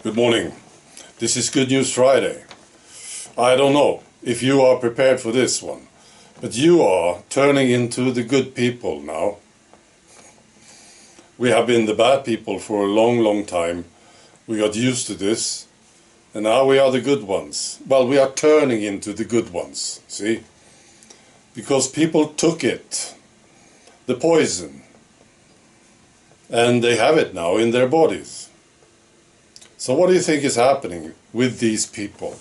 Good morning. This is Good News Friday. I don't know if you are prepared for this one, but you are turning into the good people now. We have been the bad people for a long time. We got used to this, and now we are the good ones. Well, we are turning into the good ones, see? Because people took it, the poison, and they have it now in their bodies. So what do you think is happening with these people?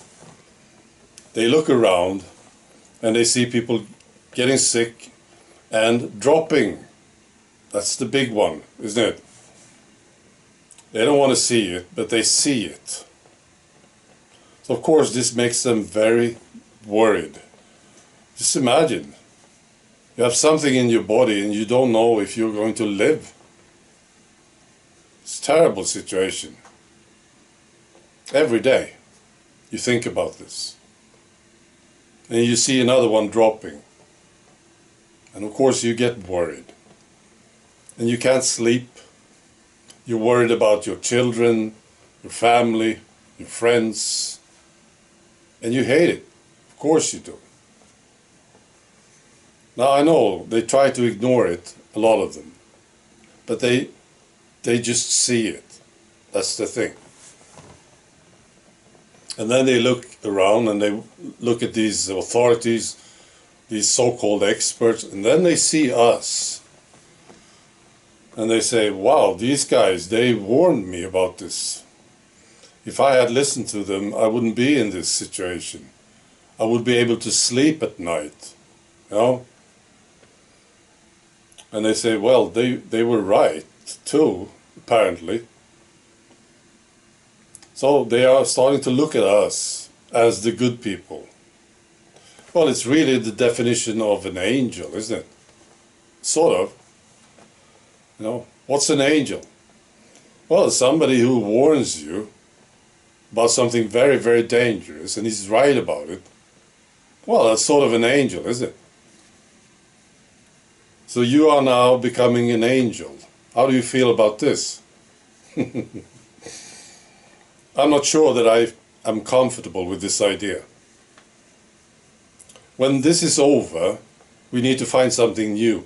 They look around and they see people getting sick and dropping. That's the big one, isn't it? They don't want to see it, but they see it. So of course this makes them very worried. Just imagine, you have something in your body and you don't know if you're going to live. It's a terrible situation. Every day you think about this. And you see another one dropping. And of course you get worried. And you can't sleep. You're worried about your children, your family, your friends. And you hate it. Of course you do. Now I know they try to ignore it, a lot of them. But they just see it. That's the thing. And then they look around and they look at these authorities, these so-called experts, and then they see us. And they say, wow, these guys, they warned me about this. If I had listened to them, I wouldn't be in this situation. I would be able to sleep at night, you know? And they say, well, they were right too, apparently. So they are starting to look at us as the good people. Well, it's really the definition of an angel, isn't it? Sort of. You know, what's an angel? Well, it's somebody who warns you about something very, very dangerous, and he's right about it. Well, that's sort of an angel, isn't it? So you are now becoming an angel. How do you feel about this? I'm not sure that I am comfortable with this idea. When this is over, we need to find something new.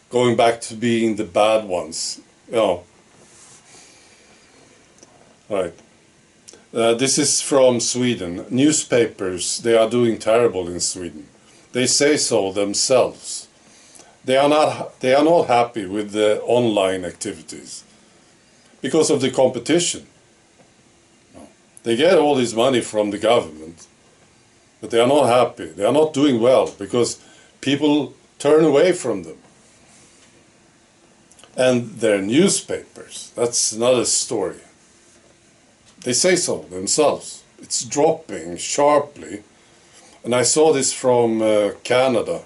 Going back to being the bad ones. You know. Right. This is from Sweden. Newspapers, they are doing terrible in Sweden. They say so themselves. They are not happy with the online activities because of the competition. They get all this money from the government, but they are not happy. They are not doing well because people turn away from them. And their newspapers, that's another story. They say so themselves. It's dropping sharply. And I saw this from Canada.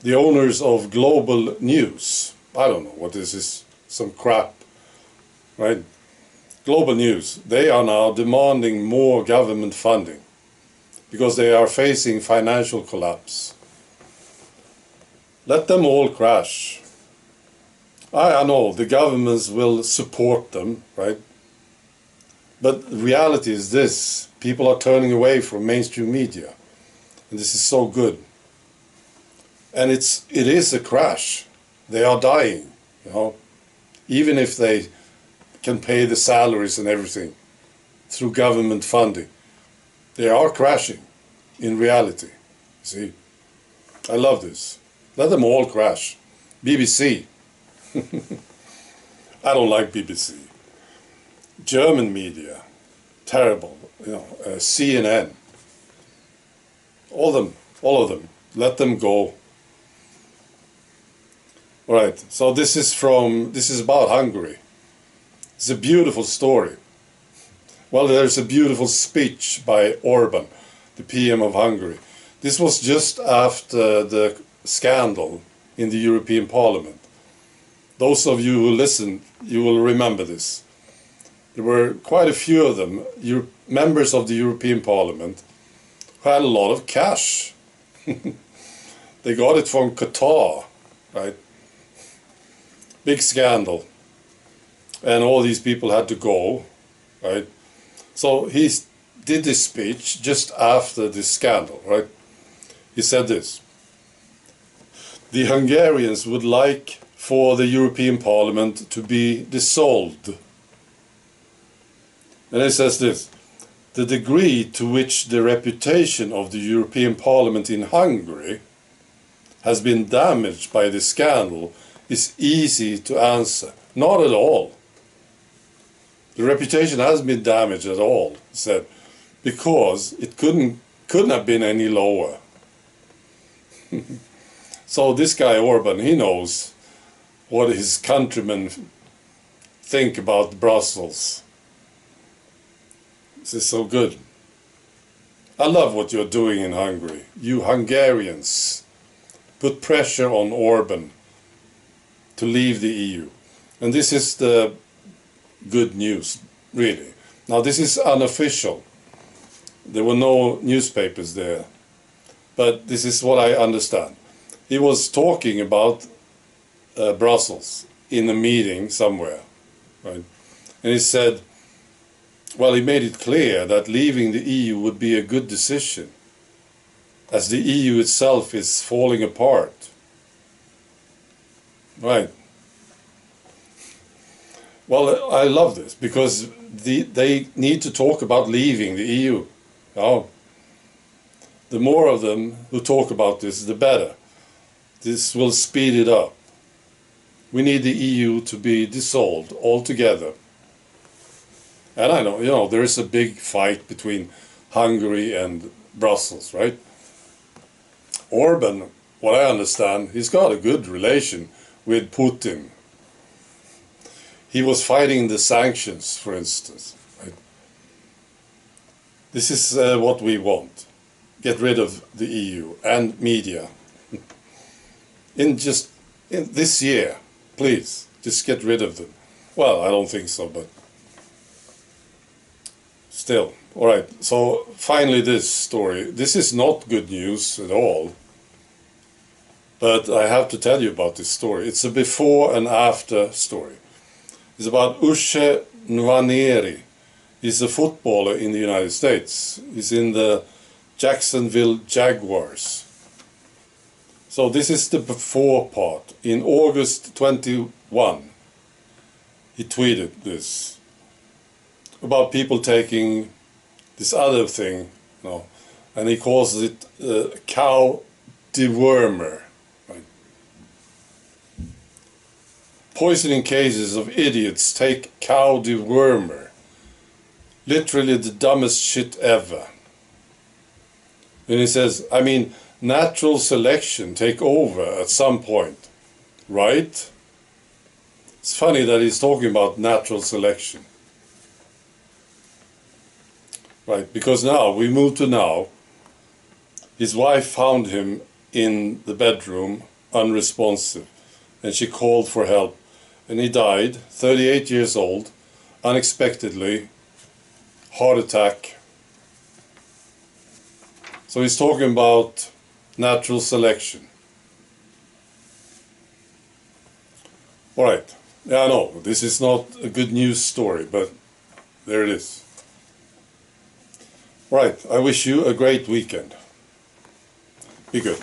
The owners of Global News, I don't know what this is, some crap, right? Global News, they are now demanding more government funding because they are facing financial collapse. Let them all crash. I know the governments will support them, right? But the reality is this, people are turning away from mainstream media. And this is so good. And it is a crash. They are dying, you know, even if they can pay the salaries and everything through government funding. They are crashing in reality. See, I love this. Let them all crash. BBC. I don't like BBC. German media, terrible. You know, CNN. All of them. Let them go. All right. So this is about Hungary. It's a beautiful story. Well, there's a beautiful speech by Orban, the PM of Hungary. This was just after the scandal in the European Parliament. Those of you who listened, you will remember this. There were quite a few of them, members of the European Parliament, who had a lot of cash. They got it from Qatar, right? Big scandal. And all these people had to go right? So he did this speech just after this scandal, right? He said this: the Hungarians would like for the European Parliament to be dissolved. And he says this: the degree to which the reputation of the European Parliament in Hungary has been damaged by this scandal is easy to answer. Not at all. The reputation hasn't been damaged at all, he said, because it couldn't have been any lower. So this guy Orban, he knows what his countrymen think about Brussels. This is so good. I love what you're doing in Hungary. You Hungarians put pressure on Orban to leave the EU. And this is the good news, really. Now, this is unofficial. There were no newspapers there. But this is what I understand. He was talking about Brussels in a meeting somewhere, right? And he said, well, he made it clear that leaving the EU would be a good decision, as the EU itself is falling apart. Right. Well, I love this, because they need to talk about leaving the EU. Oh, the more of them who talk about this, the better. This will speed it up. We need the EU to be dissolved altogether. And I know, you know, there is a big fight between Hungary and Brussels, right? Orban, what I understand, he's got a good relation with Putin. He was fighting the sanctions, for instance. Right? This is what we want. Get rid of the EU and media. In this year, please, just get rid of them. Well, I don't think so, but still. All right, so finally this story. This is not good news at all, but I have to tell you about this story. It's a before and after story. It's about Ushe Nwaneri. He's a footballer in the United States. He's in the Jacksonville Jaguars. So this is the before part. In August 21, he tweeted this about people taking this other thing, you know, and he calls it cow dewormer. Right? Poisoning cases of idiots take cow dewormer. Literally the dumbest shit ever. And he says, I mean, natural selection take over at some point, right? It's funny that he's talking about natural selection. Right, because now, we move to now, his wife found him in the bedroom, unresponsive, and she called for help, and he died, 38 years old, unexpectedly, heart attack. So he's talking about natural selection. All right, yeah, I know, this is not a good news story, but there it is. Right, I wish you a great weekend. Be good.